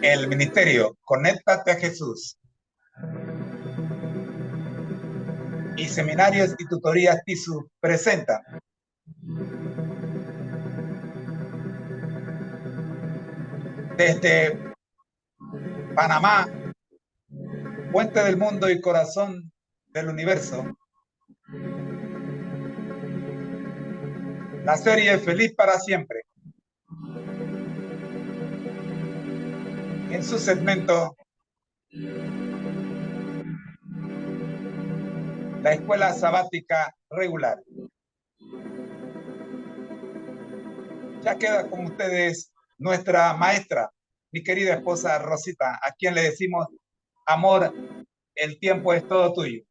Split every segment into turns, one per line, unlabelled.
El ministerio Conéctate a Jesús y Seminarios y Tutorías TISU presenta desde Panamá, puente del mundo y corazón del universo, la serie Feliz para siempre. En su segmento La Escuela Sabática Regular. Ya queda con ustedes nuestra maestra, mi querida esposa Rosita, a quien le decimos, amor, el tiempo es todo tuyo.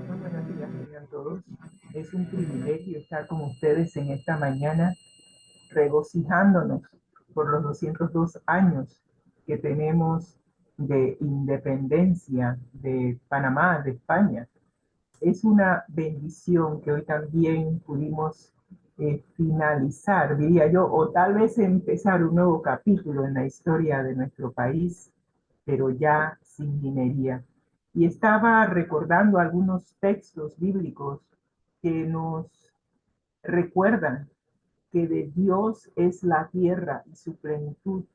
Muy buenos días, tengan todos. Es un privilegio estar con ustedes en esta mañana, regocijándonos por los 202 años que tenemos de independencia de Panamá, de España. Es una bendición que hoy también pudimos finalizar, diría yo, o tal vez empezar un nuevo capítulo en la historia de nuestro país, pero ya sin minería. Y estaba recordando algunos textos bíblicos que nos recuerdan que de Dios es la tierra y su plenitud,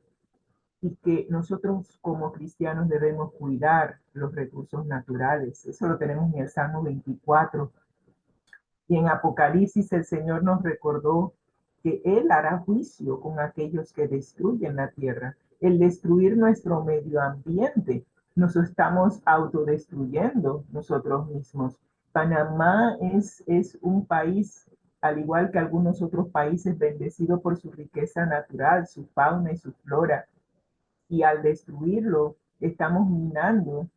y que nosotros como cristianos debemos cuidar los recursos naturales. Eso lo tenemos en el Salmo 24. Y en Apocalipsis el Señor nos recordó que Él hará juicio con aquellos que destruyen la tierra. El destruir nuestro medio ambiente, nos estamos autodestruyendo nosotros mismos. Panamá es un país, al igual que algunos otros países, bendecido por su riqueza natural, su fauna y su flora. Y al destruirlo, estamos minando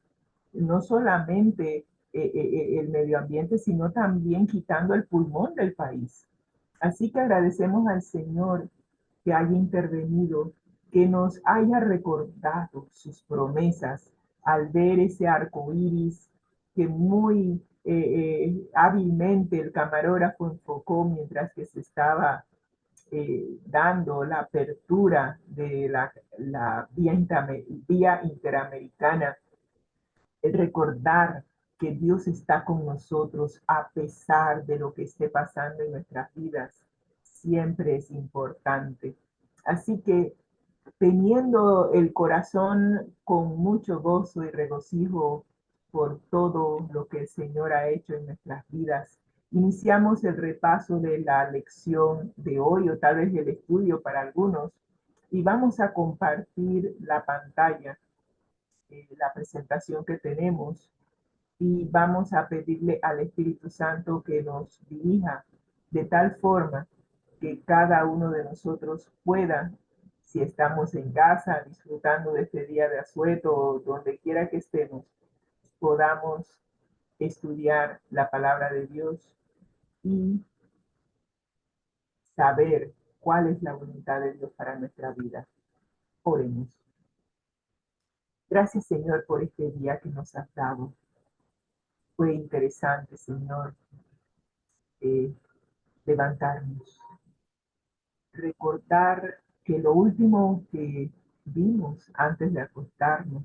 no solamente el medio ambiente, sino también quitando el pulmón del país. Así que agradecemos al Señor que haya intervenido, que nos haya recordado sus promesas al ver ese arco iris que muy hábilmente el camarógrafo enfocó mientras que se estaba dando la apertura de la vía interamericana. El recordar que Dios está con nosotros a pesar de lo que esté pasando en nuestras vidas, siempre es importante. Así que teniendo el corazón con mucho gozo y regocijo por todo lo que el Señor ha hecho en nuestras vidas, iniciamos el repaso de la lección de hoy o tal vez el estudio para algunos y vamos a compartir la pantalla, la presentación que tenemos, y vamos a pedirle al Espíritu Santo que nos dirija de tal forma que cada uno de nosotros pueda, si estamos en casa disfrutando de este día de asueto o donde quiera que estemos, podamos estudiar la palabra de Dios y saber cuál es la voluntad de Dios para nuestra vida. Oremos. Gracias, Señor, por este día que nos has dado. Fue interesante, Señor, eh, levantarnos, recordar que lo último que vimos antes de acostarnos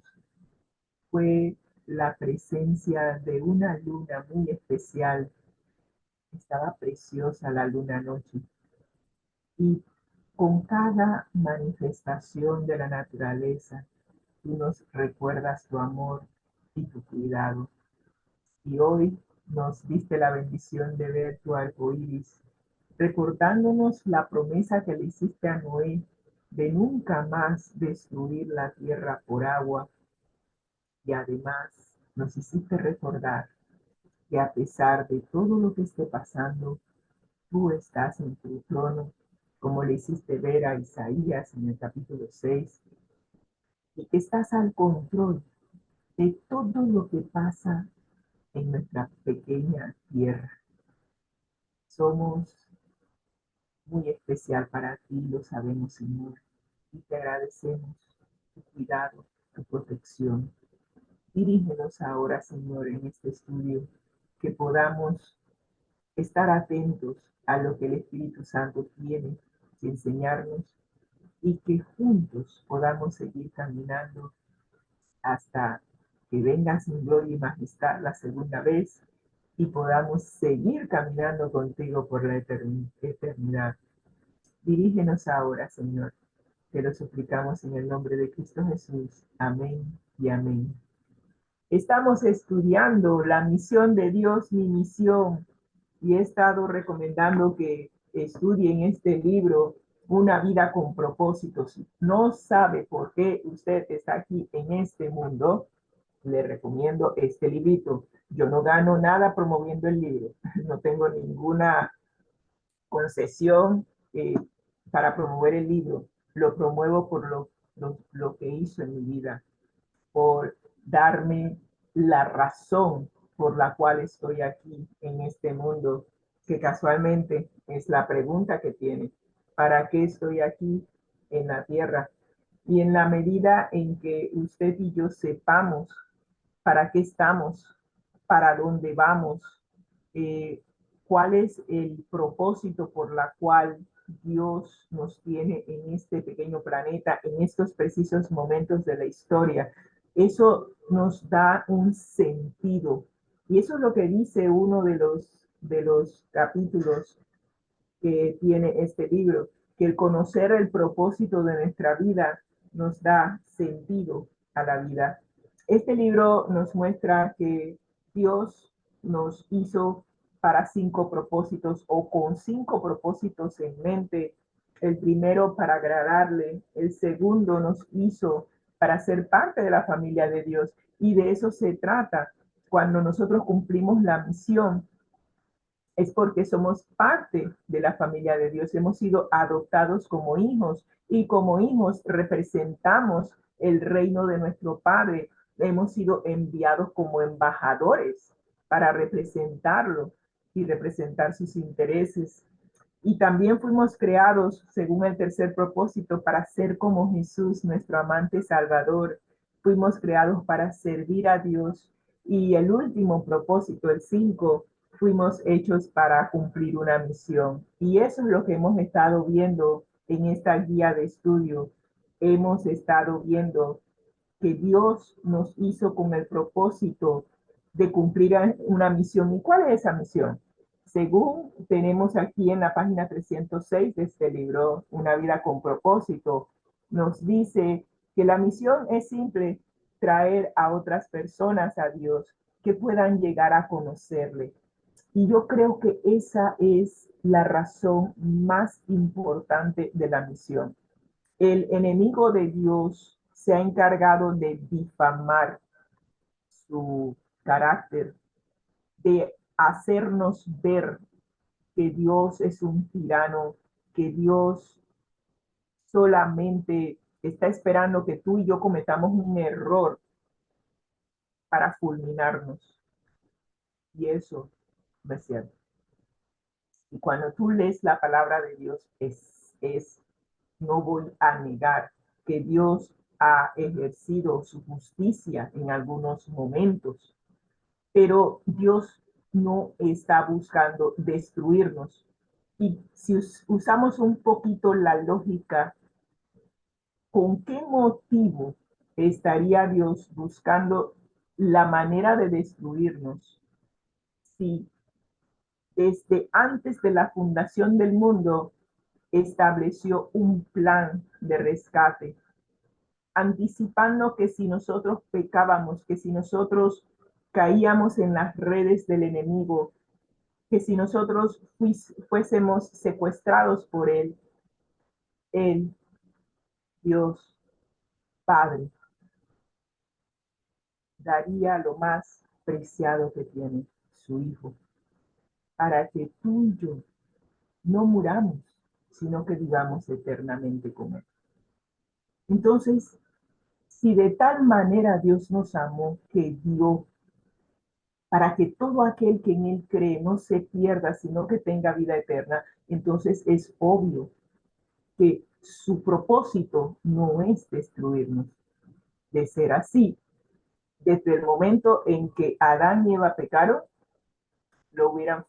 fue la presencia de una luna muy especial. Estaba preciosa la luna anoche, y con cada manifestación de la naturaleza tú nos recuerdas tu amor y tu cuidado. Y hoy nos diste la bendición de ver tu arco iris, recordándonos la promesa que le hiciste a Noé de nunca más destruir la tierra por agua. Y además nos hiciste recordar que a pesar de todo lo que esté pasando, tú estás en tu trono, como le hiciste ver a Isaías en el capítulo 6, y que estás al control de todo lo que pasa en nuestra pequeña tierra. Somos muy especial para ti, lo sabemos, Señor, y te agradecemos tu cuidado, tu protección. Dirígenos ahora, Señor, en este estudio, que podamos estar atentos a lo que el Espíritu Santo tiene que enseñarnos y que juntos podamos seguir caminando hasta que vengas en gloria y majestad la segunda vez y podamos seguir caminando contigo por la eternidad. Dirígenos ahora, Señor. Te lo suplicamos en el nombre de Cristo Jesús. Amén y amén. Estamos estudiando la misión de Dios, mi misión, y he estado recomendando que estudien este libro, Una vida con propósitos. No sabe por qué usted está aquí en este mundo, le recomiendo este librito. Yo no gano nada promoviendo el libro, no tengo ninguna concesión para promover el libro. Lo promuevo por lo que hizo en mi vida, por darme la razón por la cual estoy aquí en este mundo, que casualmente es la pregunta que tiene. ¿Para qué estoy aquí en la tierra? Y en la medida en que usted y yo sepamos para qué estamos, para dónde vamos, eh, cuál es el propósito por la cual Dios nos tiene en este pequeño planeta, en estos precisos momentos de la historia. Eso nos da un sentido. Y eso es lo que dice uno de los capítulos que tiene este libro, que el conocer el propósito de nuestra vida nos da sentido a la vida. Este libro nos muestra que Dios nos hizo para 5 propósitos o con 5 propósitos en mente. El primero para agradarle, el segundo nos hizo para ser parte de la familia de Dios y de eso se trata cuando nosotros cumplimos la misión es porque somos parte de la familia de Dios, hemos sido adoptados como hijos y como hijos representamos el reino de nuestro Padre, hemos sido enviados como embajadores para representarlo y representar sus intereses. Y también fuimos creados, según el tercer propósito, para ser como Jesús, nuestro amante Salvador. Fuimos creados para servir a Dios. Y el último propósito, el 5, fuimos hechos para cumplir una misión. Y eso es lo que hemos estado viendo en esta guía de estudio. Hemos estado viendo que Dios nos hizo con el propósito de cumplir una misión. ¿Y cuál es esa misión? Según tenemos aquí en la página 306 de este libro, Una vida con propósito, nos dice que la misión es simple, traer a otras personas a Dios que puedan llegar a conocerle. Y yo creo que esa es la razón más importante de la misión. El enemigo de Dios se ha encargado de difamar su carácter, de hacernos ver que Dios es un tirano, que Dios solamente está esperando que tú y yo cometamos un error para fulminarnos. Y eso no es cierto. Y cuando tú lees la palabra de Dios, no voy a negar que Dios ha ejercido su justicia en algunos momentos, pero Dios no está buscando destruirnos. Y si usamos un poquito la lógica, ¿con qué motivo estaría Dios buscando la manera de destruirnos si desde antes de la fundación del mundo estableció un plan de rescate, anticipando que si nosotros pecábamos, que si nosotros caíamos en las redes del enemigo, que si nosotros fuésemos secuestrados por él, Dios Padre, daría lo más preciado que tiene, su Hijo, para que tú y yo no muramos, sino que vivamos eternamente con Él. Entonces, si de tal manera Dios nos amó que dio para que todo aquel que en Él cree no se pierda, sino que tenga vida eterna, entonces es obvio que su propósito no es destruirnos. De ser así, desde el momento en que Adán y Eva pecaron, los hubieran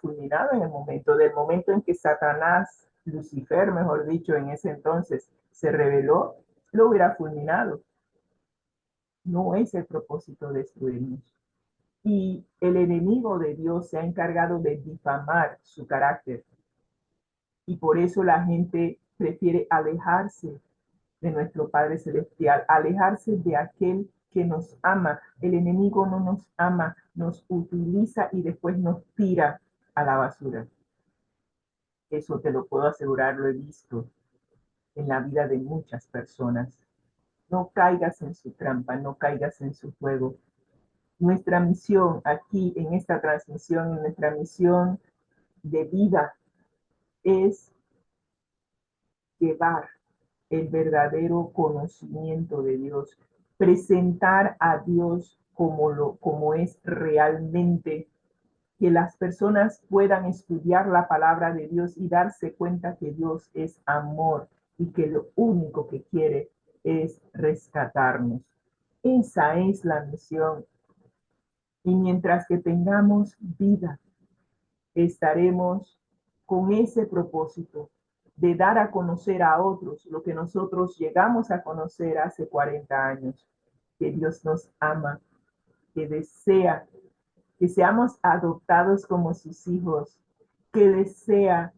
fulminado en el momento, del momento en que Satanás Lucifer, mejor dicho, en ese entonces se rebeló, lo hubiera fulminado. No es el propósito destruirnos. Y el enemigo de Dios se ha encargado de difamar su carácter. Y por eso la gente prefiere alejarse de nuestro Padre Celestial, alejarse de aquel que nos ama. El enemigo no nos ama, nos utiliza y después nos tira a la basura. Eso te lo puedo asegurar, lo he visto en la vida de muchas personas. No caigas en su trampa, no caigas en su juego. Nuestra misión aquí en esta transmisión, nuestra misión de vida es llevar el verdadero conocimiento de Dios, presentar a Dios como es realmente, que las personas puedan estudiar la palabra de Dios y darse cuenta que Dios es amor y que lo único que quiere es rescatarnos. Esa es la misión. Y mientras que tengamos vida, estaremos con ese propósito de dar a conocer a otros lo que nosotros llegamos a conocer hace 40 años, que Dios nos ama, que desea que seamos adoptados como sus hijos, que desea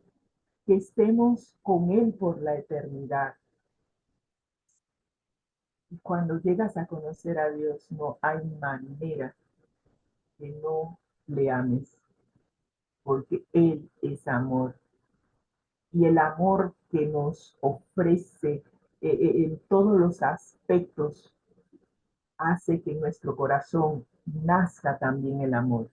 que estemos con Él por la eternidad. Y cuando llegas a conocer a Dios, no hay manera que no le ames, porque Él es amor. Y el amor que nos ofrece en todos los aspectos hace que en nuestro corazón nazca también el amor.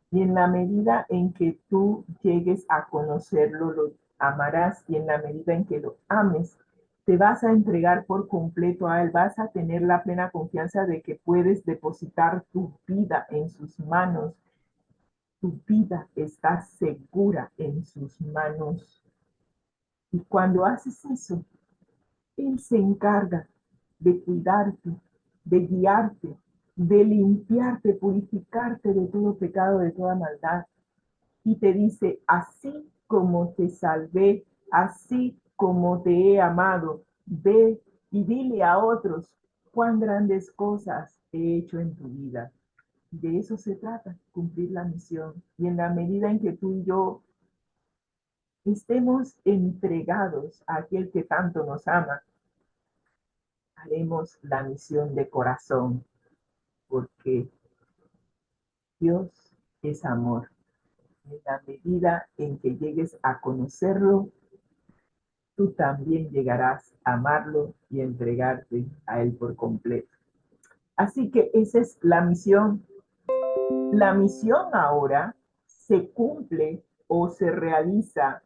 Y en la medida en que tú llegues a conocerlo, lo amarás, y en la medida en que lo ames, te vas a entregar por completo a Él, vas a tener la plena confianza de que puedes depositar tu vida en sus manos. Tu vida está segura en sus manos. Y cuando haces eso, Él se encarga de cuidarte, de guiarte, de limpiarte, purificarte de todo pecado, de toda maldad. Y te dice, así como te salvé, así como te he amado, ve y dile a otros cuán grandes cosas he hecho en tu vida. De eso se trata, cumplir la misión. Y en la medida en que tú y yo estemos entregados a aquel que tanto nos ama, haremos la misión de corazón, porque Dios es amor. En la medida en que llegues a conocerlo, tú también llegarás a amarlo y entregarte a Él por completo. Así que esa es la misión. La misión ahora se cumple o se realiza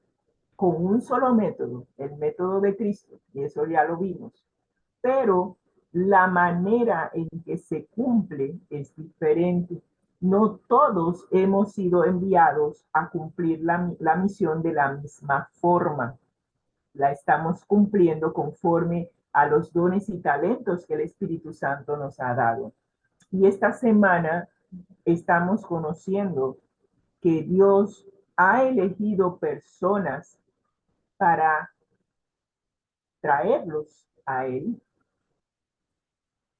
con un solo método, el método de Cristo, y eso ya lo vimos. Pero la manera en que se cumple es diferente. No todos hemos sido enviados a cumplir la misión de la misma forma. La estamos cumpliendo conforme a los dones y talentos que el Espíritu Santo nos ha dado. Y esta semana estamos conociendo que Dios ha elegido personas para traerlos a Él,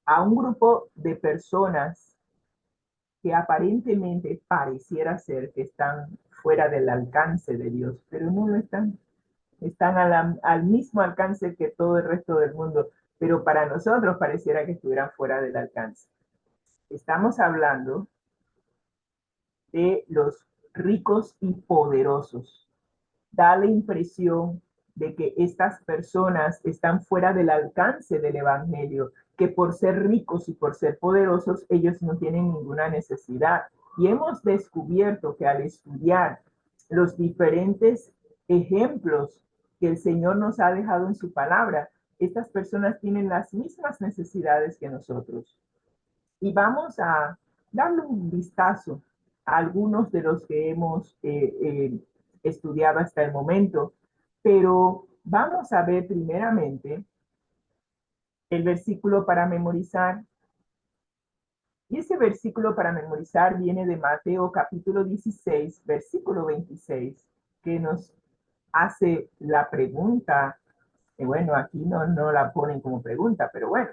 a un grupo de personas que aparentemente pareciera ser que están fuera del alcance de Dios, pero no lo están. Están al mismo alcance que todo el resto del mundo, pero para nosotros pareciera que estuvieran fuera del alcance. Estamos hablando de los ricos y poderosos. Da la impresión de que estas personas están fuera del alcance del evangelio, que por ser ricos y por ser poderosos, ellos no tienen ninguna necesidad. Y hemos descubierto que al estudiar los diferentes ejemplos que el Señor nos ha dejado en su palabra, estas personas tienen las mismas necesidades que nosotros. Y vamos a darle un vistazo a algunos de los que hemos estudiado hasta el momento, pero vamos a ver primeramente el versículo para memorizar. Y ese versículo para memorizar viene de Mateo capítulo 16, versículo 26, que nos hace la pregunta, bueno, aquí no la ponen como pregunta, pero bueno,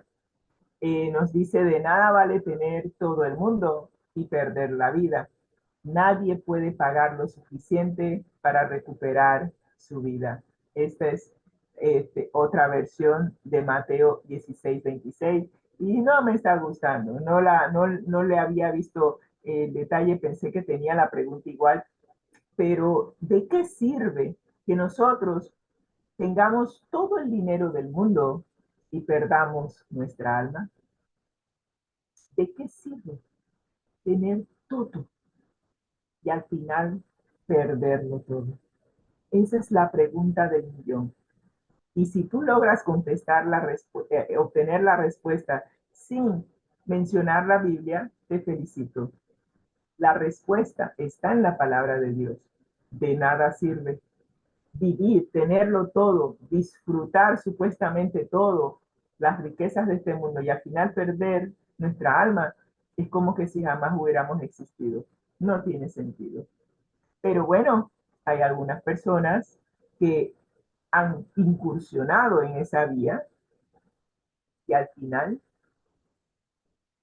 nos dice: de nada vale tener todo el mundo y perder la vida. Nadie puede pagar lo suficiente para recuperar su vida. Esta es otra versión de Mateo 16:26 y no me está gustando. No le había visto el detalle, pensé que tenía la pregunta igual, pero ¿de qué sirve que nosotros tengamos todo el dinero del mundo y perdamos nuestra alma? ¿De qué sirve tener todo y al final perderlo todo? Esa es la pregunta del millón. Y si tú logras contestar obtener la respuesta sin mencionar la Biblia, te felicito. La respuesta está en la palabra de Dios. De nada sirve vivir, tenerlo todo, disfrutar supuestamente todo, las riquezas de este mundo y al final perder nuestra alma. Es como que si jamás hubiéramos existido. No tiene sentido. Pero bueno, hay algunas personas que han incursionado en esa vía y al final,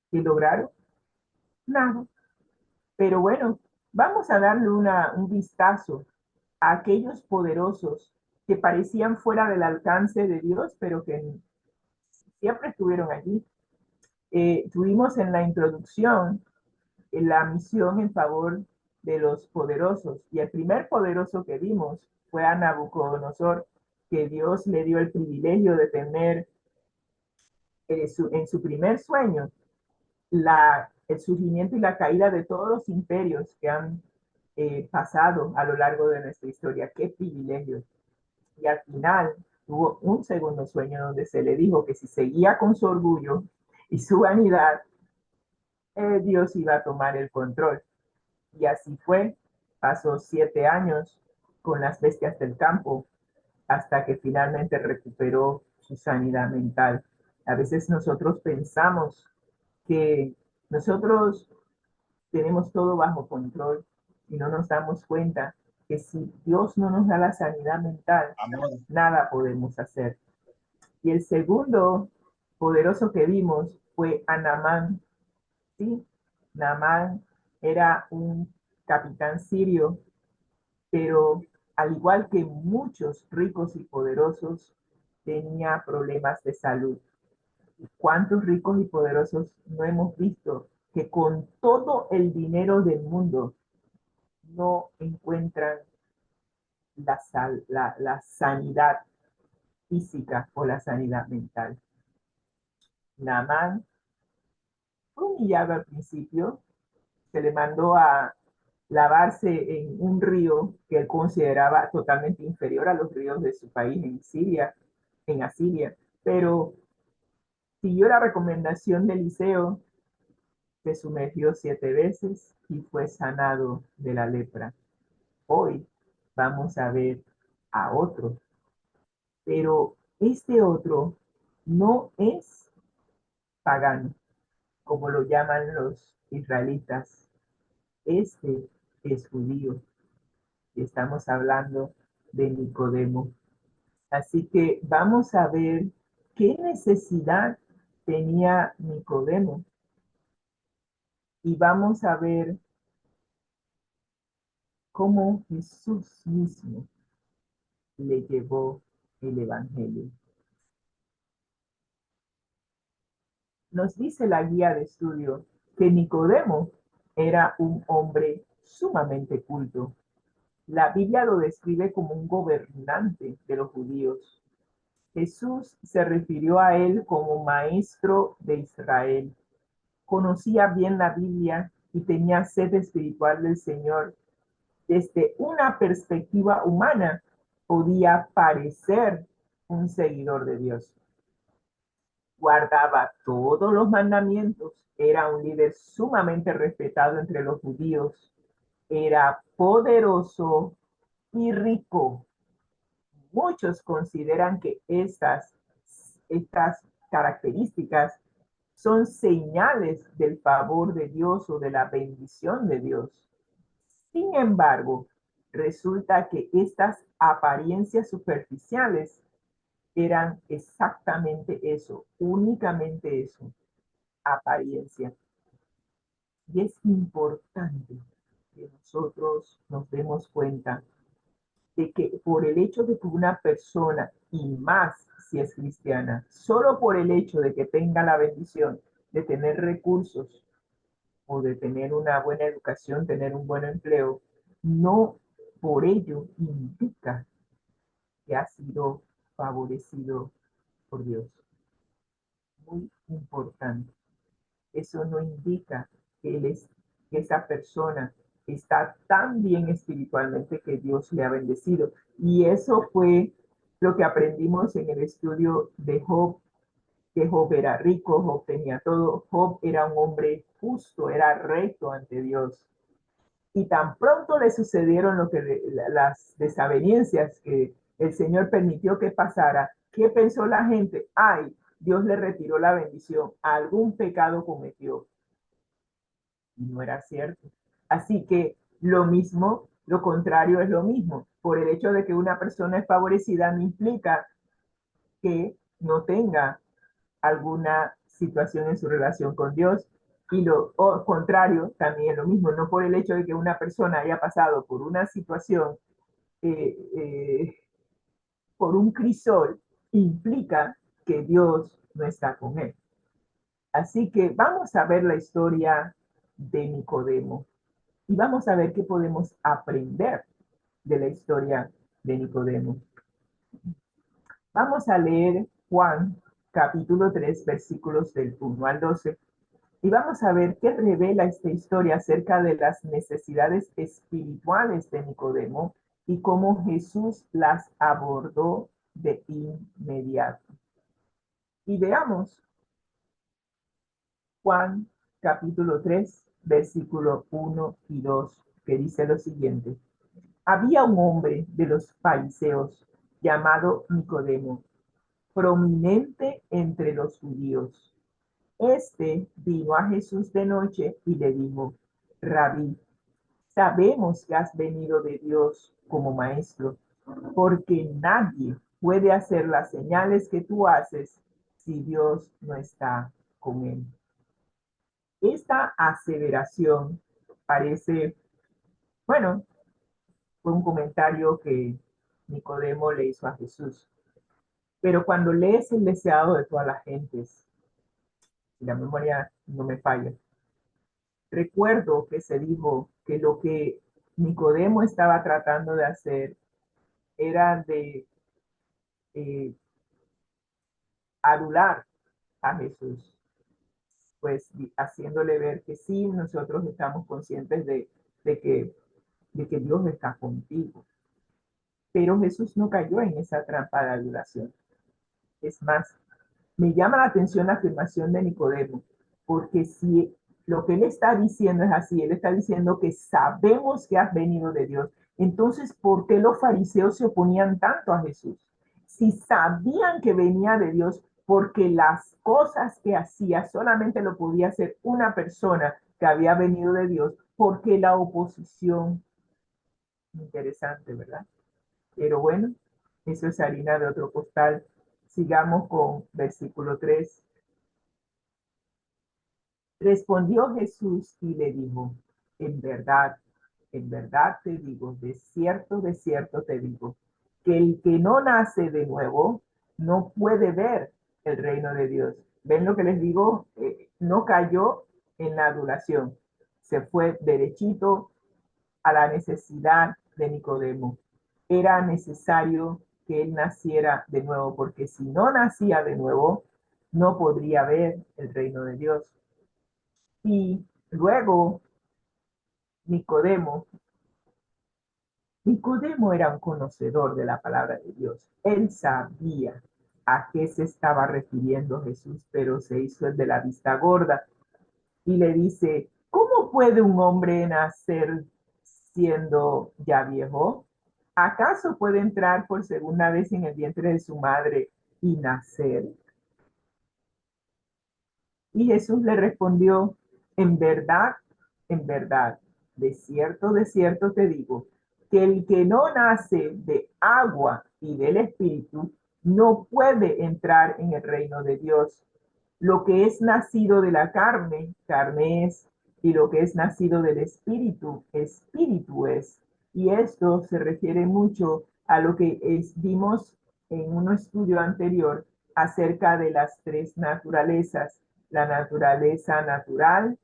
¿qué lograron? Nada. Pero bueno, vamos a darle un vistazo a aquellos poderosos que parecían fuera del alcance de Dios, pero que siempre estuvieron allí. Tuvimos en la introducción la misión en favor de los poderosos, y el primer poderoso que vimos fue a Nabucodonosor, que Dios le dio el privilegio de tener en su primer sueño el surgimiento y la caída de todos los imperios que han pasado a lo largo de nuestra historia. ¡Qué privilegio! Y al final tuvo un segundo sueño donde se le dijo que si seguía con su orgullo y su vanidad, Dios iba a tomar el control. Y así fue. Pasó 7 años con las bestias del campo hasta que finalmente recuperó su sanidad mental. A veces nosotros pensamos que nosotros tenemos todo bajo control y no nos damos cuenta que si Dios no nos da la sanidad mental,
Amor.
nada podemos hacer. Y el segundo poderoso que vimos fue a Naamán. Sí, Naamán era un capitán sirio, pero al igual que muchos ricos y poderosos, tenía problemas de salud. ¿Cuántos ricos y poderosos no hemos visto que con todo el dinero del mundo no encuentran la sanidad física o la sanidad mental? Naamán fue humillado al principio, se le mandó a lavarse en un río que él consideraba totalmente inferior a los ríos de su país en Asiria, pero siguió la recomendación de Eliseo, se sumergió 7 veces y fue sanado de la lepra. Hoy vamos a ver a otro, pero este otro no es pagano, como lo llaman los israelitas. Este es judío y estamos hablando de Nicodemo. Así que vamos a ver qué necesidad tenía Nicodemo y vamos a ver cómo Jesús mismo le llevó el Evangelio. Nos dice la guía de estudio que Nicodemo era un hombre sumamente culto. La Biblia lo describe como un gobernante de los judíos. Jesús se refirió a él como maestro de Israel. Conocía bien la Biblia y tenía sed espiritual del Señor. Desde una perspectiva humana, podía parecer un seguidor de Dios. Guardaba todos los mandamientos, era un líder sumamente respetado entre los judíos, era poderoso y rico. Muchos consideran que estas características son señales del favor de Dios o de la bendición de Dios. Sin embargo, resulta que estas apariencias superficiales eran exactamente eso, únicamente eso, apariencia. Y es importante que nosotros nos demos cuenta de que por el hecho de que una persona, y más si es cristiana, solo por el hecho de que tenga la bendición de tener recursos o de tener una buena educación, tener un buen empleo, no por ello indica que ha sido favorecido por Dios. Muy importante. Eso no indica que que esa persona está tan bien espiritualmente que Dios le ha bendecido. Y eso fue lo que aprendimos en el estudio de Job, que Job era rico, Job tenía todo, Job era un hombre justo, era recto ante Dios. Y tan pronto le sucedieron las desavenencias que el Señor permitió que pasara, ¿qué pensó la gente? Ay, Dios le retiró la bendición, algún pecado cometió. Y no era cierto. Así que lo mismo, lo contrario es lo mismo. Por el hecho de que una persona es favorecida no implica que no tenga alguna situación en su relación con Dios. Y lo contrario también es lo mismo. No por el hecho de que una persona haya pasado por una situación, eh, eh, por un crisol, implica que Dios no está con él. Así que vamos a ver la historia de Nicodemo. Y vamos a ver qué podemos aprender de la historia de Nicodemo. Vamos a leer Juan capítulo 3 versículos del 1 al 12 y vamos a ver qué revela esta historia acerca de las necesidades espirituales de Nicodemo y cómo Jesús las abordó de inmediato. Y veamos Juan capítulo 3 versículo 1 y 2 que dice lo siguiente. Había un hombre de los fariseos llamado Nicodemo, prominente entre los judíos. Este vino a Jesús de noche y le dijo, Rabí, sabemos que has venido de Dios como maestro, porque nadie puede hacer las señales que tú haces si Dios no está con él. Esta aseveración parece, bueno, fue un comentario que Nicodemo le hizo a Jesús. Pero cuando lees el deseado de todas las gentes, si la memoria no me falla, recuerdo que se dijo que lo que Nicodemo estaba tratando de hacer era de eh, adular a Jesús, pues haciéndole ver que sí, nosotros estamos conscientes de que, de que Dios está contigo. Pero Jesús no cayó en esa trampa de adulación. Es más, me llama la atención la afirmación de Nicodemo, porque si lo que él está diciendo es así, él está diciendo que sabemos que has venido de Dios. Entonces, ¿por qué los fariseos se oponían tanto a Jesús? Si sabían que venía de Dios, porque las cosas que hacía solamente lo podía hacer una persona que había venido de Dios, porque la oposición, interesante, ¿verdad? Pero bueno, eso es harina de otro costal. Sigamos con versículo 3. Respondió Jesús y le dijo, en verdad te digo, de cierto te digo, que el que no nace de nuevo no puede ver el reino de Dios. ¿Ven lo que les digo? No cayó en la adulación, se fue derechito a la necesidad de Nicodemo. Era necesario que él naciera de nuevo, porque si no nacía de nuevo, no podría ver el reino de Dios. Y luego Nicodemo, Nicodemo era un conocedor de la palabra de Dios. Él sabía a qué se estaba refiriendo Jesús, pero se hizo el de la vista gorda y le dice, ¿cómo puede un hombre nacer siendo ya viejo? ¿Acaso puede entrar por segunda vez en el vientre de su madre y nacer? Y Jesús le respondió, en verdad, de cierto te digo, que el que no nace de agua y del Espíritu no puede entrar en el reino de Dios. Lo que es nacido de la carne, carne es, y lo que es nacido del Espíritu, Espíritu es. Y esto se refiere mucho a lo que vimos en un estudio anterior acerca de las tres naturalezas: la naturaleza natural,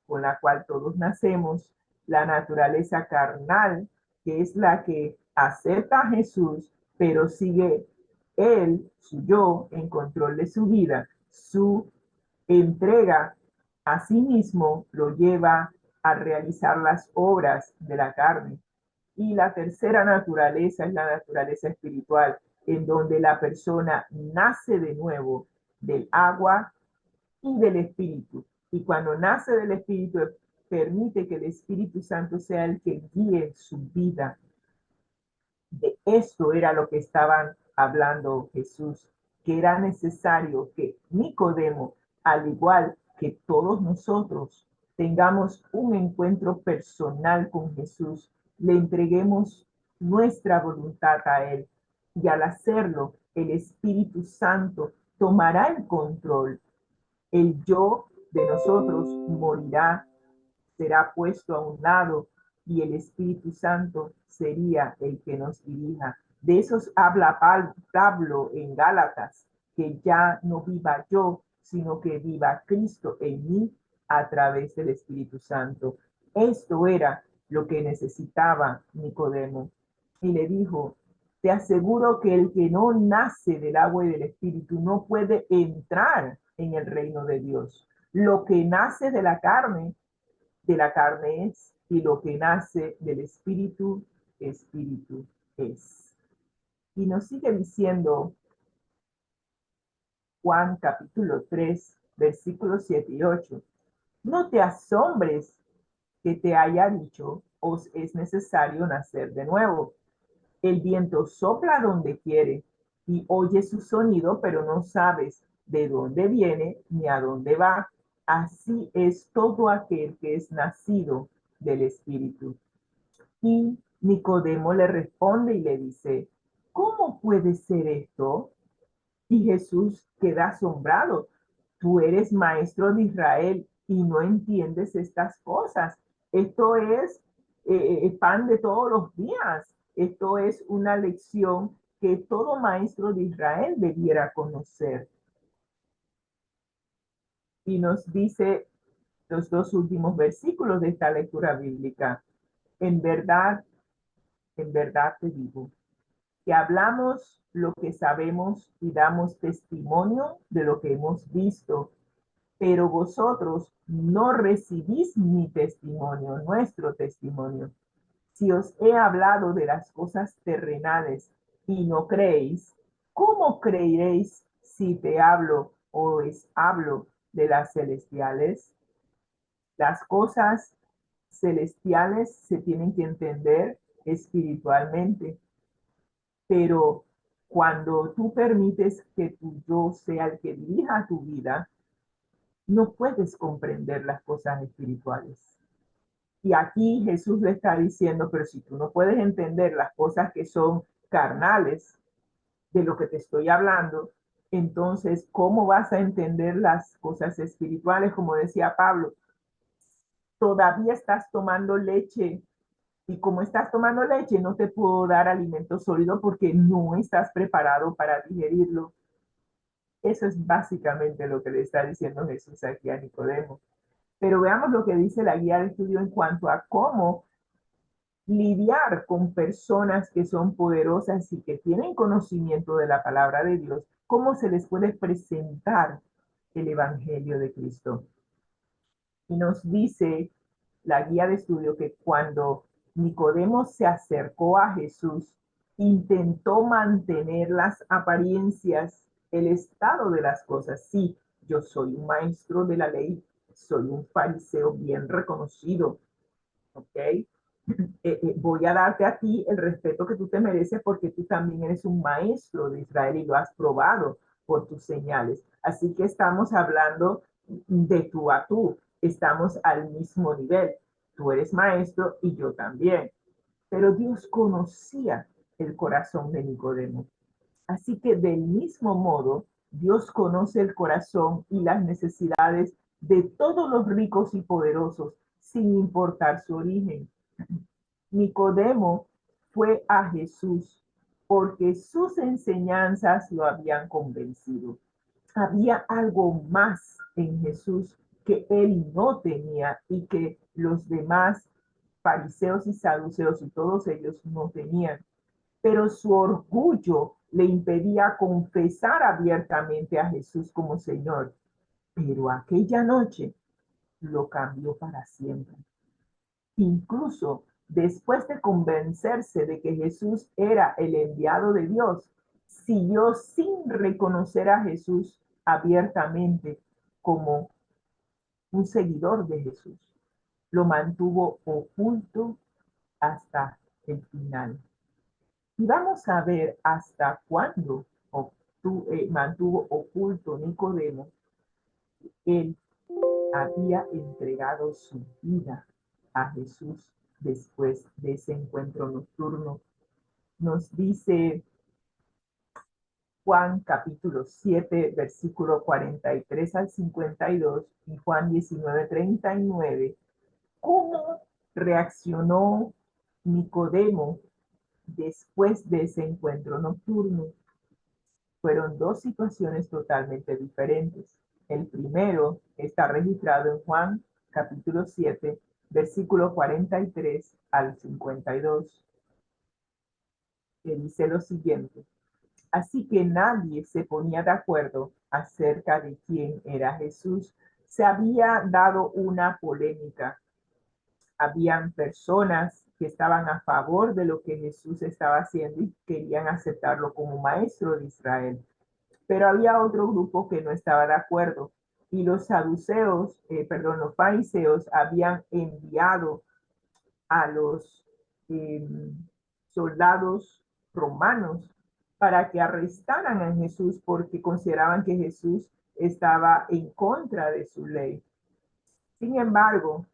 con la cual todos nacemos; la naturaleza carnal, que es la que acepta a Jesús, pero sigue él, su yo, en control de su vida. Su entrega a sí mismo lo lleva a realizar las obras de la carne. Y la tercera naturaleza es la naturaleza espiritual, en donde la persona nace de nuevo del agua y del Espíritu. Y cuando nace del Espíritu, permite que el Espíritu Santo sea el que guíe su vida. De esto era lo que estaban hablando Jesús, que era necesario que Nicodemo, al igual que todos nosotros, tengamos un encuentro personal con Jesús, le entreguemos nuestra voluntad a Él, y al hacerlo, el Espíritu Santo tomará el control. El yo de nosotros morirá, será puesto a un lado, y el Espíritu Santo sería el que nos dirija. De eso habla Pablo en Gálatas, que ya no viva yo, sino que viva Cristo en mí a través del Espíritu Santo. Esto era lo que necesitaba Nicodemo. Y le dijo: te aseguro que el que no nace del agua y del Espíritu no puede entrar en el reino de Dios. Lo que nace de la carne es, y lo que nace del Espíritu, Espíritu es. Y nos sigue diciendo Juan capítulo 3, versículos 7 y 8. No te asombres que te haya dicho: os es necesario nacer de nuevo. El viento sopla donde quiere y oyes su sonido, pero no sabes de dónde viene ni a dónde va. Así es todo aquel que es nacido del Espíritu. Y Nicodemo le responde y le dice: ¿cómo puede ser esto? Y Jesús queda asombrado. Tú eres maestro de Israel y no entiendes estas cosas. Esto es pan de todos los días. Esto es una lección que todo maestro de Israel debiera conocer. Y nos dice los dos últimos versículos de esta lectura bíblica: en verdad te digo, que hablamos lo que sabemos y damos testimonio de lo que hemos visto, pero vosotros no recibís mi testimonio, nuestro testimonio. Si os he hablado de las cosas terrenales y no creéis, ¿cómo creeréis si te hablo o os hablo de las celestiales? Las cosas celestiales se tienen que entender espiritualmente, pero cuando tú permites que tu yo sea el que dirija tu vida, no puedes comprender las cosas espirituales. Y aquí Jesús le está diciendo: pero si tú no puedes entender las cosas que son carnales, de lo que te estoy hablando, entonces, ¿cómo vas a entender las cosas espirituales? Como decía Pablo, todavía estás tomando leche, y como estás tomando leche, no te puedo dar alimento sólido porque no estás preparado para digerirlo. Eso es básicamente lo que le está diciendo Jesús aquí a Nicodemo. Pero veamos lo que dice la guía de estudio en cuanto a cómo lidiar con personas que son poderosas y que tienen conocimiento de la palabra de Dios, cómo se les puede presentar el Evangelio de Cristo. Y nos dice la guía de estudio que cuando Nicodemo se acercó a Jesús, intentó mantener las apariencias, el estado de las cosas. Sí, yo soy un maestro de la ley, soy un fariseo bien reconocido, ¿ok? Voy a darte a ti el respeto que tú te mereces porque tú también eres un maestro de Israel y lo has probado por tus señales. Así que estamos hablando de tú a tú, estamos al mismo nivel. Tú eres maestro y yo también. pero Dios conocía el corazón de Nicodemo. Así que del mismo modo, Dios conoce el corazón y las necesidades de todos los ricos y poderosos, sin importar su origen. Nicodemo fue a Jesús porque sus enseñanzas lo habían convencido. Había algo más en Jesús que él no tenía y que los demás fariseos y saduceos y todos ellos no tenían. Pero su orgullo le impedía confesar abiertamente a Jesús como Señor. Pero aquella noche lo cambió para siempre. Incluso después de convencerse de que Jesús era el enviado de Dios, siguió sin reconocer a Jesús abiertamente como un seguidor de Jesús. Lo mantuvo oculto hasta el final. Y vamos a ver hasta cuándo mantuvo oculto Nicodemo. Él había entregado su vida a Jesús después de ese encuentro nocturno. Nos dice Juan capítulo 7, versículo 43 al 52 y Juan 19, 39, cómo reaccionó Nicodemo después de ese encuentro nocturno. Fueron dos situaciones totalmente diferentes. El primero está registrado en Juan capítulo 7, versículo 43 al 52, que dice lo siguiente: así que nadie se ponía de acuerdo acerca de quién era Jesús. Se había dado una polémica. Habían personas que estaban a favor de lo que Jesús estaba haciendo y querían aceptarlo como maestro de Israel. Pero había otro grupo que no estaba de acuerdo y los los fariseos habían enviado a los eh, soldados romanos para que arrestaran a Jesús porque consideraban que Jesús estaba en contra de su ley. Sin embargo,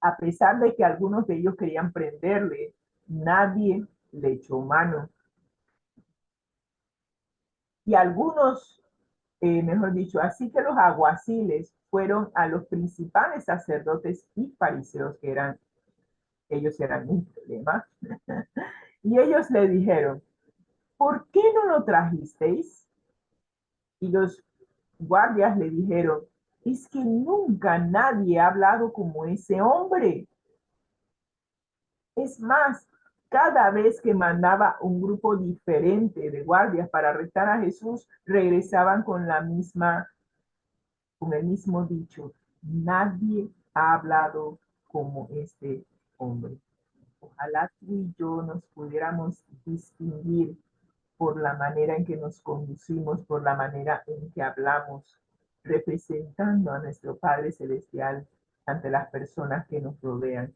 a pesar de que algunos de ellos querían prenderle, nadie le echó mano. Y algunos, mejor dicho, así que los alguaciles fueron a los principales sacerdotes y fariseos, ellos eran un problema, y ellos le dijeron: ¿por qué no lo trajisteis? Y los guardias le dijeron: es que nunca nadie ha hablado como ese hombre. Es más, cada vez que mandaba un grupo diferente de guardias para arrestar a Jesús, regresaban con el mismo dicho: nadie ha hablado como este hombre. Ojalá tú y yo nos pudiéramos distinguir por la manera en que nos conducimos, por la manera en que hablamos, representando a nuestro Padre Celestial ante las personas que nos rodean.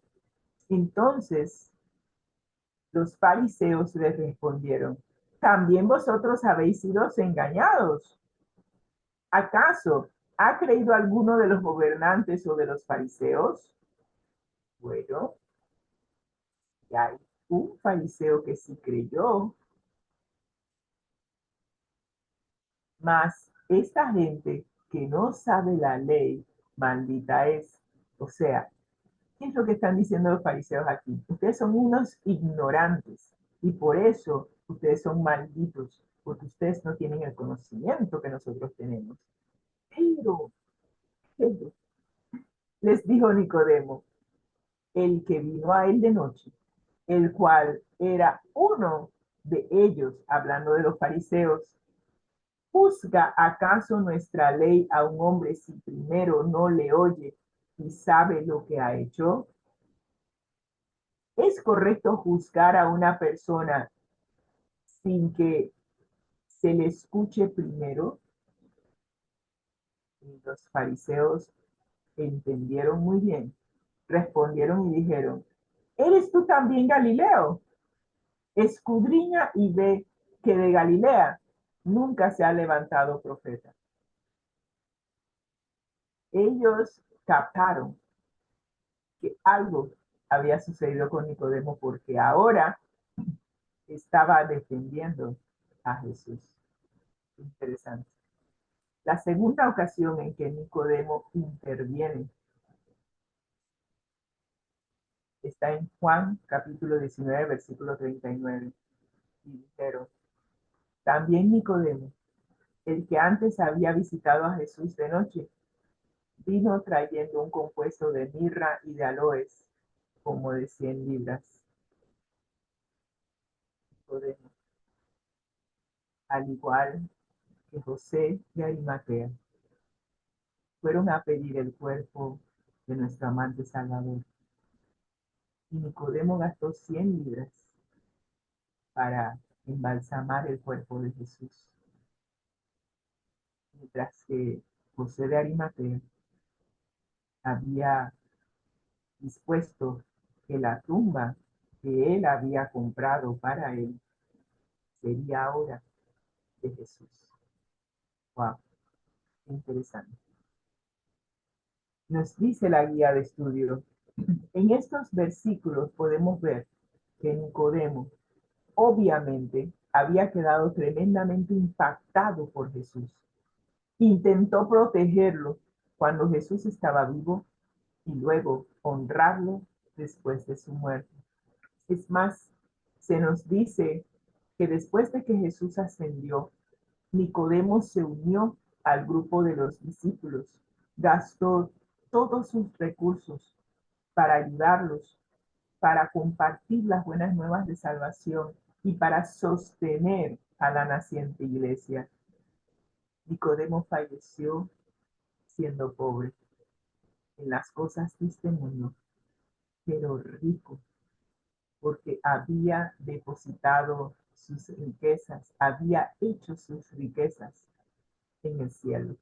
Entonces, los fariseos les respondieron: ¿también vosotros habéis sido engañados? ¿Acaso ha creído alguno de los gobernantes o de los fariseos? Bueno, y hay un fariseo que sí creyó. Mas esta gente que no sabe la ley, maldita es. O sea, ¿qué es lo que están diciendo los fariseos aquí? Ustedes son unos ignorantes y por eso ustedes son malditos, porque ustedes no tienen el conocimiento que nosotros tenemos. Pero, pero les dijo Nicodemo, el que vino a él de noche, el cual era uno de ellos, hablando de los fariseos: ¿juzga acaso nuestra ley a un hombre si primero no le oye y sabe lo que ha hecho? ¿Es correcto juzgar a una persona sin que se le escuche primero? Y los fariseos entendieron muy bien. Respondieron y dijeron: ¿eres tú también Galileo? Escudriña y ve que de Galilea nunca se ha levantado profeta. Ellos captaron que algo había sucedido con Nicodemo, porque ahora estaba defendiendo a Jesús. Interesante. La segunda ocasión en que Nicodemo interviene está en Juan capítulo 19, versículo 39. Y dijeron, también Nicodemo, el que antes había visitado a Jesús de noche, vino trayendo un compuesto de mirra y de aloes, como de 100 libras. Nicodemo, al igual que José de Arimatea, fueron a pedir el cuerpo de nuestro amante Salvador. Y Nicodemo gastó 100 libras para embalsamar el cuerpo de Jesús, mientras que José de Arimatea había dispuesto que la tumba que él había comprado para él sería ahora de Jesús. Wow, interesante. Nos dice la guía de estudio, en estos versículos podemos ver que Nicodemo obviamente había quedado tremendamente impactado por Jesús. Intentó protegerlo cuando Jesús estaba vivo y luego honrarlo después de su muerte. Es más, se nos dice que después de que Jesús ascendió, Nicodemo se unió al grupo de los discípulos, gastó todos sus recursos para ayudarlos, para compartir las buenas nuevas de salvación y para sostener a la naciente iglesia. Nicodemo falleció siendo pobre en las cosas de este mundo, pero rico, porque había depositado sus riquezas, había hecho sus riquezas en el cielo.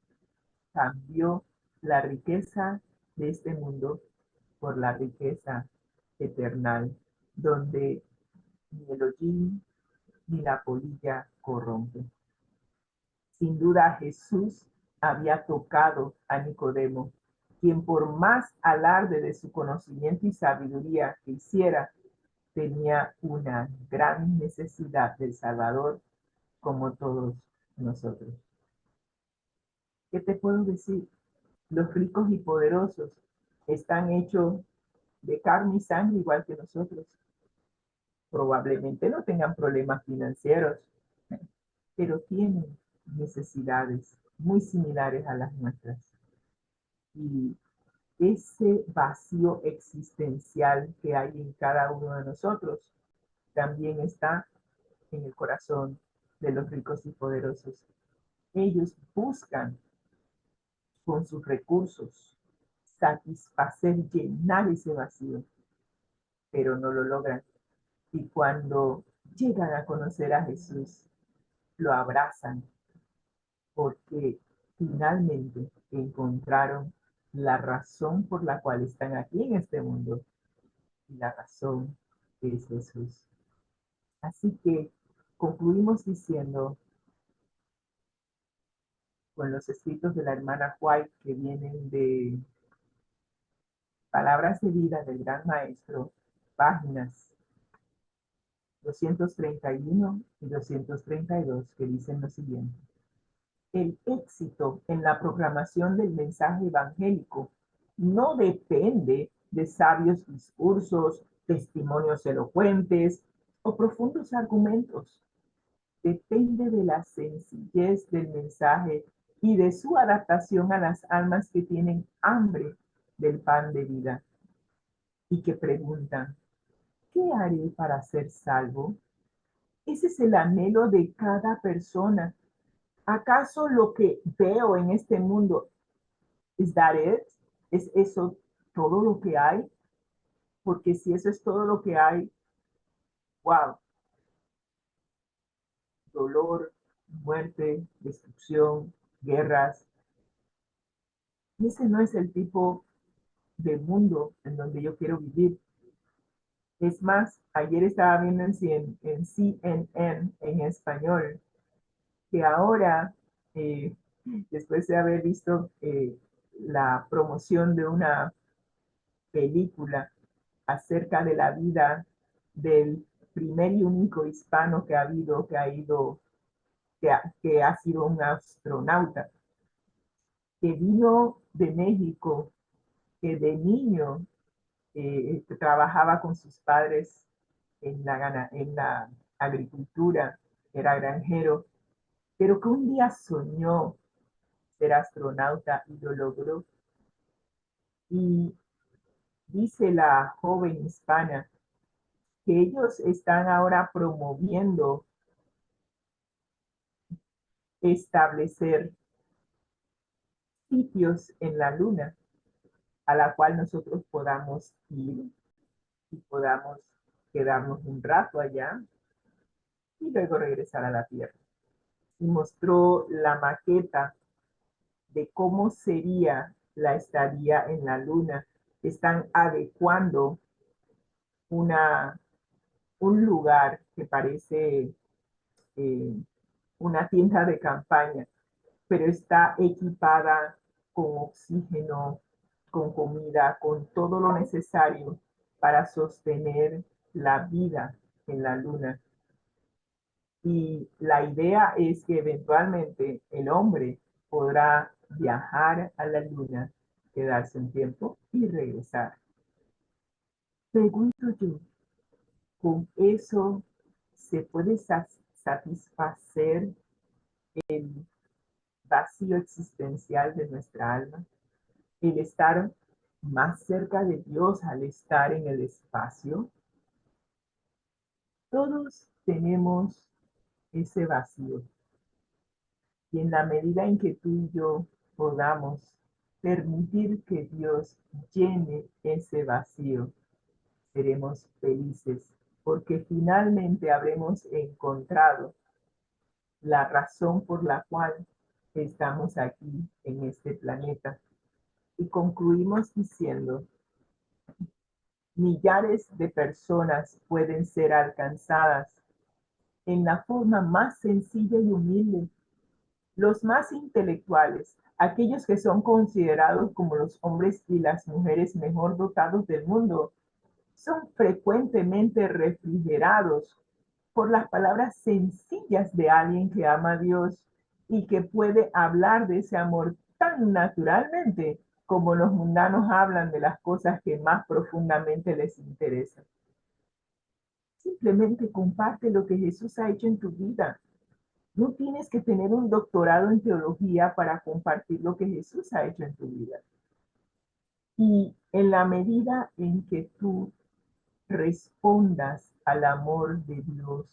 Cambió la riqueza de este mundo por la riqueza eterna, donde ni el hollín ni la polilla corrompe. Sin duda Jesús había tocado a Nicodemo, quien por más alarde de su conocimiento y sabiduría que hiciera, tenía una gran necesidad del Salvador, como todos nosotros. ¿Qué te puedo decir? Los ricos y poderosos están hechos de carne y sangre igual que nosotros. Probablemente no tengan problemas financieros, pero tienen necesidades muy similares a las nuestras. Y ese vacío existencial que hay en cada uno de nosotros también está en el corazón de los ricos y poderosos. Ellos buscan con sus recursos satisfacer, llenar ese vacío, pero no lo logran. Y cuando llegan a conocer a Jesús, lo abrazan porque finalmente encontraron la razón por la cual están aquí en este mundo, y la razón es Jesús. Así que concluimos diciendo con los escritos de la hermana White, que vienen de Palabras de Vida del Gran Maestro, páginas 231 y 232, que dicen lo siguiente. El éxito en la proclamación del mensaje evangélico no depende de sabios discursos, testimonios elocuentes o profundos argumentos. Depende de la sencillez del mensaje y de su adaptación a las almas que tienen hambre del pan de vida y que preguntan, ¿qué haré para ser salvo? Ese es el anhelo de cada persona. ¿Acaso lo que veo en este mundo is that it? ¿Es eso todo lo que hay? Porque si eso es todo lo que hay, wow, dolor, muerte, destrucción, guerras. Ese no es el tipo de mundo en donde yo quiero vivir. Es más, ayer estaba viendo en CNN en español que ahora, eh, después de haber visto la promoción de una película acerca de la vida del primer y único hispano que que ha sido un astronauta, que vino de México, que de niño trabajaba con sus padres en la agricultura, era granjero, pero que un día soñó ser astronauta y lo logró. Y dice la joven hispana que ellos están ahora promoviendo establecer sitios en la luna a la cual nosotros podamos ir y podamos quedarnos un rato allá y luego regresar a la Tierra. Y mostró la maqueta de cómo sería la estadía en la luna. Están adecuando una, un lugar que parece eh, una tienda de campaña, pero está equipada con oxígeno, con comida, con todo lo necesario para sostener la vida en la luna. Y la idea es que eventualmente el hombre podrá viajar a la luna, quedarse un tiempo y regresar. Pregunto yo, ¿con eso se puede satisfacer el vacío existencial de nuestra alma? El estar más cerca de Dios al estar en el espacio. Todos tenemos ese vacío. Y en la medida en que tú y yo podamos permitir que Dios llene ese vacío, seremos felices, porque finalmente habremos encontrado la razón por la cual estamos aquí en este planeta. Y concluimos diciendo, millares de personas pueden ser alcanzadas en la forma más sencilla y humilde. Los más intelectuales, aquellos que son considerados como los hombres y las mujeres mejor dotados del mundo, son frecuentemente refrigerados por las palabras sencillas de alguien que ama a Dios y que puede hablar de ese amor tan naturalmente como los mundanos hablan de las cosas que más profundamente les interesan. Simplemente comparte lo que Jesús ha hecho en tu vida. No tienes que tener un doctorado en teología para compartir lo que Jesús ha hecho en tu vida. Y en la medida en que tú respondas al amor de Dios,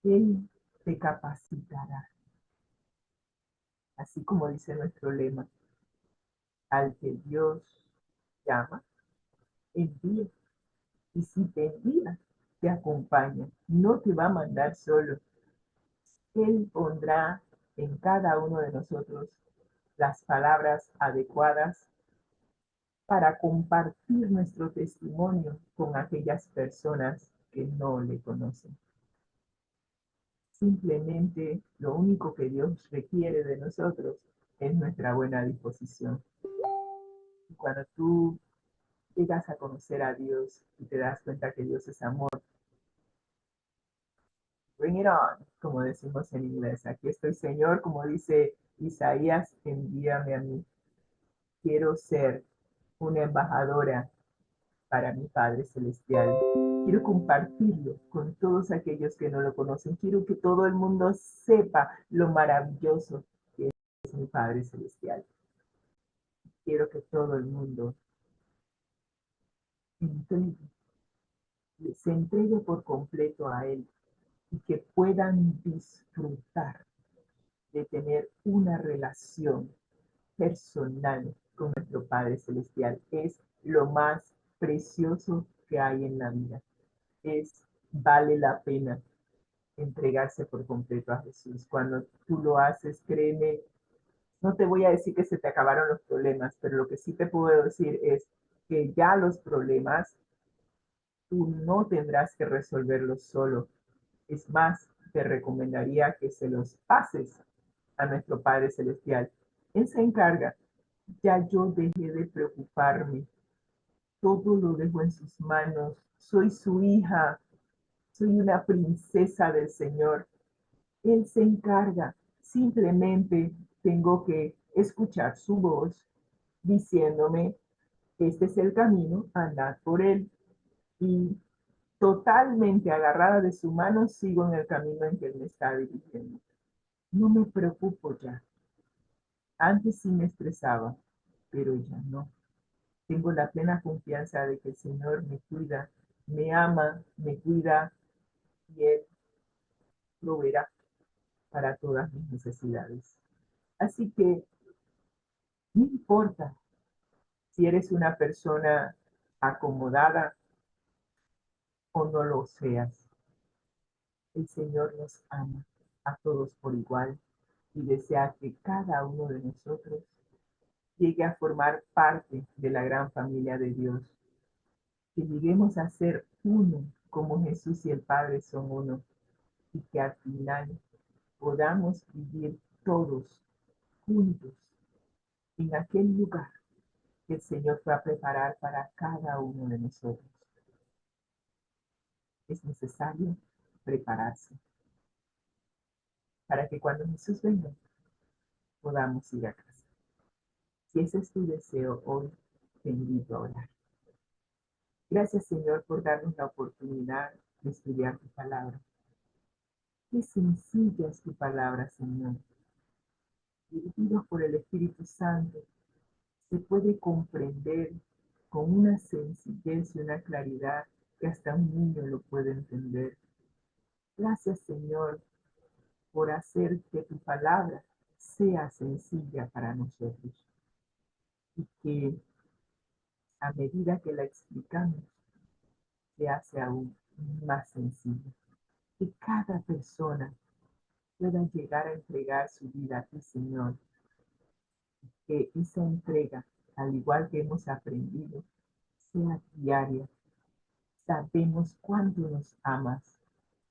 Él te capacitará. Así como dice nuestro lema, al que Dios llama, envía. Y si te envía, te acompaña. No te va a mandar solo. Él pondrá en cada uno de nosotros las palabras adecuadas para compartir nuestro testimonio con aquellas personas que no le conocen. Simplemente lo único que Dios requiere de nosotros es nuestra buena disposición. Y cuando tú llegas a conocer a Dios y te das cuenta que Dios es amor, bring it on, como decimos en inglés. Aquí estoy, Señor, como dice Isaías, envíame a mí. Quiero ser una embajadora para mi Padre Celestial. Quiero compartirlo con todos aquellos que no lo conocen. Quiero que todo el mundo sepa lo maravilloso que es mi Padre Celestial. Quiero que todo el mundo se entregue por completo a Él y que puedan disfrutar de tener una relación personal con nuestro Padre Celestial. Es lo más precioso que hay en la vida. Vale la pena entregarse por completo a Jesús. Cuando tú lo haces, créeme, no te voy a decir que se te acabaron los problemas, pero lo que sí te puedo decir es que ya los problemas tú no tendrás que resolverlos solo. Es más, te recomendaría que se los pases a nuestro Padre Celestial. Él se encarga. Ya yo dejé de preocuparme todo lo dejo en sus manos. Soy su hija, soy una princesa del Señor. Él se encarga. Simplemente tengo que escuchar su voz diciéndome, este es el camino, andad por él. Y totalmente agarrada de su mano, sigo en el camino en que él me está dirigiendo. No me preocupo ya. Antes sí me estresaba, pero ya no. Tengo la plena confianza de que el Señor me cuida, me ama, me cuida y Él proveerá para todas mis necesidades. Así que no importa si eres una persona acomodada o no lo seas, el Señor nos ama a todos por igual y desea que cada uno de nosotros llegue a formar parte de la gran familia de Dios, que lleguemos a ser uno como Jesús y el Padre son uno y que al final podamos vivir todos juntos en aquel lugar que el Señor fue a preparar para cada uno de nosotros. Es necesario prepararse para que cuando Jesús venga podamos ir a casa. Si ese es tu deseo hoy, te invito a orar. Gracias, Señor, por darnos la oportunidad de estudiar tu palabra. Qué sencilla es tu palabra, Señor. Dirigidos por el Espíritu Santo, se puede comprender con una sencillez y una claridad que hasta un niño lo puede entender. Gracias, Señor, por hacer que tu palabra sea sencilla para nosotros y que a medida que la explicamos, se hace aún más sencilla. Que cada persona pueda llegar a entregar su vida a ti, Señor. Que esa entrega, al igual que hemos aprendido, sea diaria. Sabemos cuánto nos amas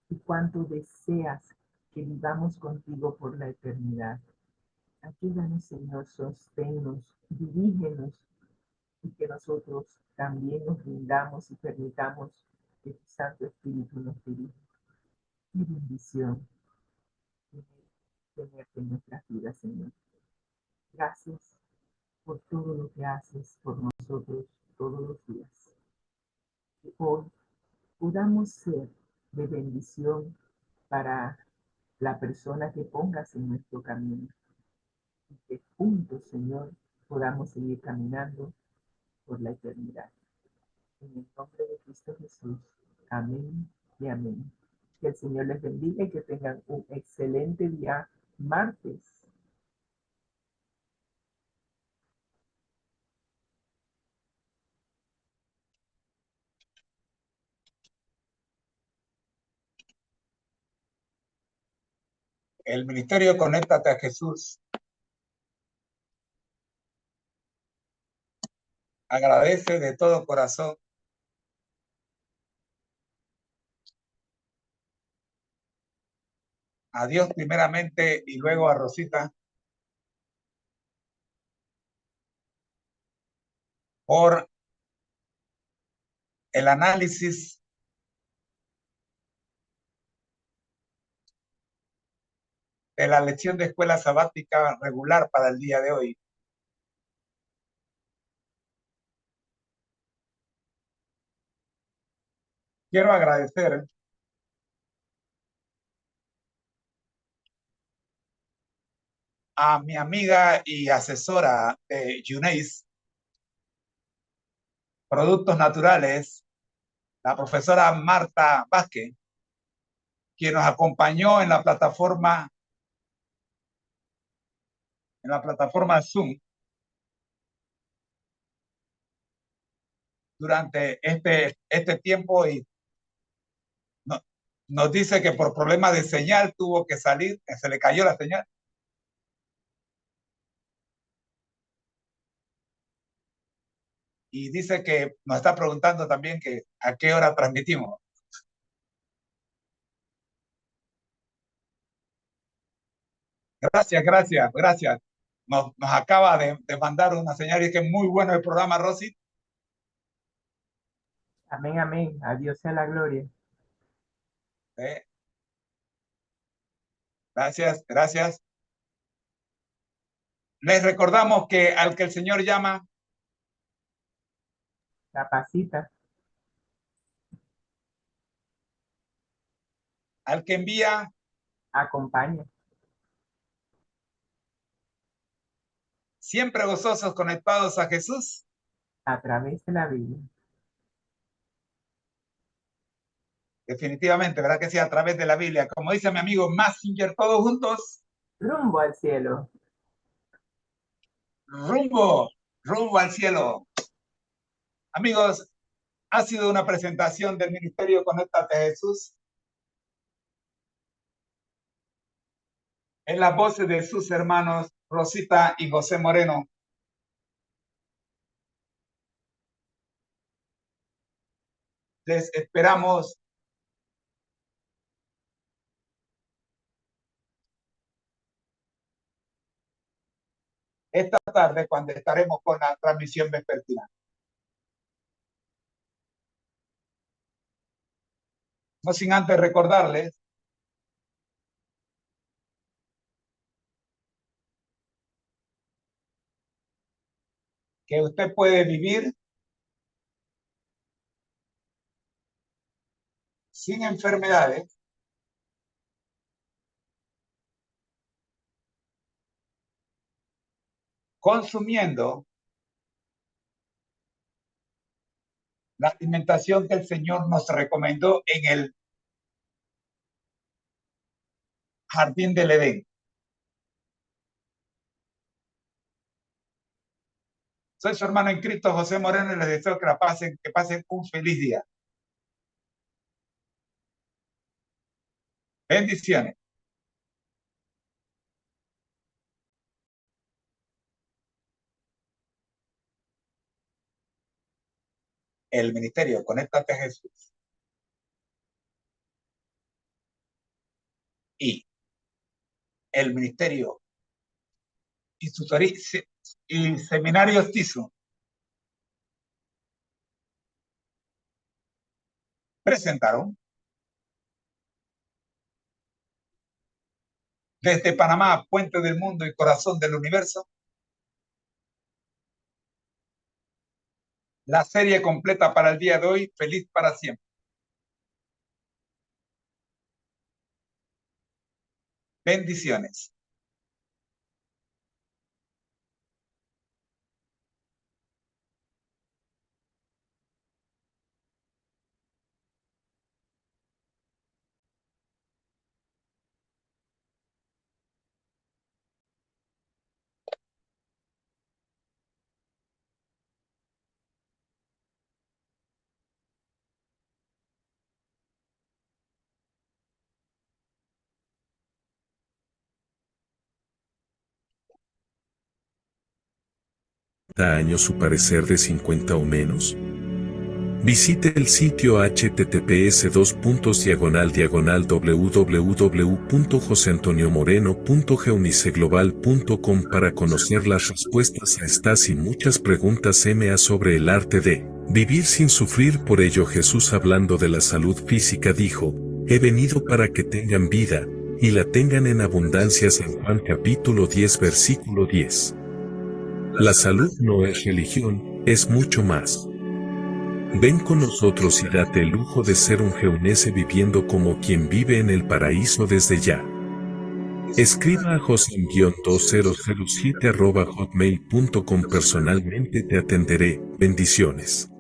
y cuánto deseas que vivamos contigo por la eternidad. Ayúdanos, Señor, sosténnos, dirígenos y que nosotros también nos rindamos y permitamos que tu Santo Espíritu nos dirija. Qué bendición tenerte en nuestras vidas, Señor. Gracias por todo lo que haces por nosotros todos los días. Que hoy podamos ser de bendición para la persona que pongas en nuestro camino. Y que juntos, Señor, podamos seguir caminando por la eternidad. En el nombre de Cristo Jesús. Amén y amén. Que el Señor les bendiga y que tengan un excelente día martes.
El Ministerio Conéctate a Jesús agradece de todo corazón a Dios primeramente y luego a Rosita por el análisis de la lección de escuela sabática regular para el día de hoy. Quiero agradecer a mi amiga y asesora de UNAIS, Productos Naturales, la profesora Marta Vázquez, quien nos acompañó en la plataforma Zoom durante este tiempo y no, nos dice que por problemas de señal tuvo que salir, que se le cayó la señal. Y dice que nos está preguntando también que a qué hora transmitimos. Gracias, gracias, gracias. Nos acaba de mandar una señal y es que es muy bueno el programa, Rosy.
Amén, amén. A Dios sea la gloria.
¿Eh? Gracias, gracias. Les recordamos que al que el Señor llama,
Capacita,
al que envía,
acompaña.
siempre gozosos conectados a Jesús.
A través de la Biblia.
Definitivamente, ¿verdad que sí? A través de la Biblia. Como dice mi amigo Massinger, todos juntos,
Rumbo al cielo.
rumbo, rumbo al cielo. Amigos, ha sido una presentación del Ministerio Conéctate a Jesús en las voces de sus hermanos Rosita y José Moreno. Les esperamos esta tarde cuando estaremos con la transmisión vespertina. No sin antes recordarles que usted puede vivir sin enfermedades consumiendo la alimentación que el Señor nos recomendó en el jardín del Edén. Soy su hermano en Cristo, José Moreno, y les deseo que pasen un feliz día. Bendiciones. El ministerio Conéctate a Jesús y el ministerio y seminarios TISO presentaron desde Panamá, puente del mundo y corazón del universo, la serie completa para el día de hoy, Feliz para siempre. Bendiciones.
Años su parecer de 50 o menos? Visite el sitio https://www.joseantoniomoreno.geuniceglobal.com para conocer las respuestas a estas y muchas preguntas MA sobre el arte de vivir sin sufrir. Por ello Jesús, hablando de la salud física, dijo: he venido para que tengan vida, y la tengan en abundancia. San Juan capítulo 10 versículo 10. La salud no es religión, es mucho más. Ven con nosotros y date el lujo de ser un geunese viviendo como quien vive en el paraíso desde ya. Escriba a josen-2007@hotmail.com. Personalmente te atenderé. Bendiciones.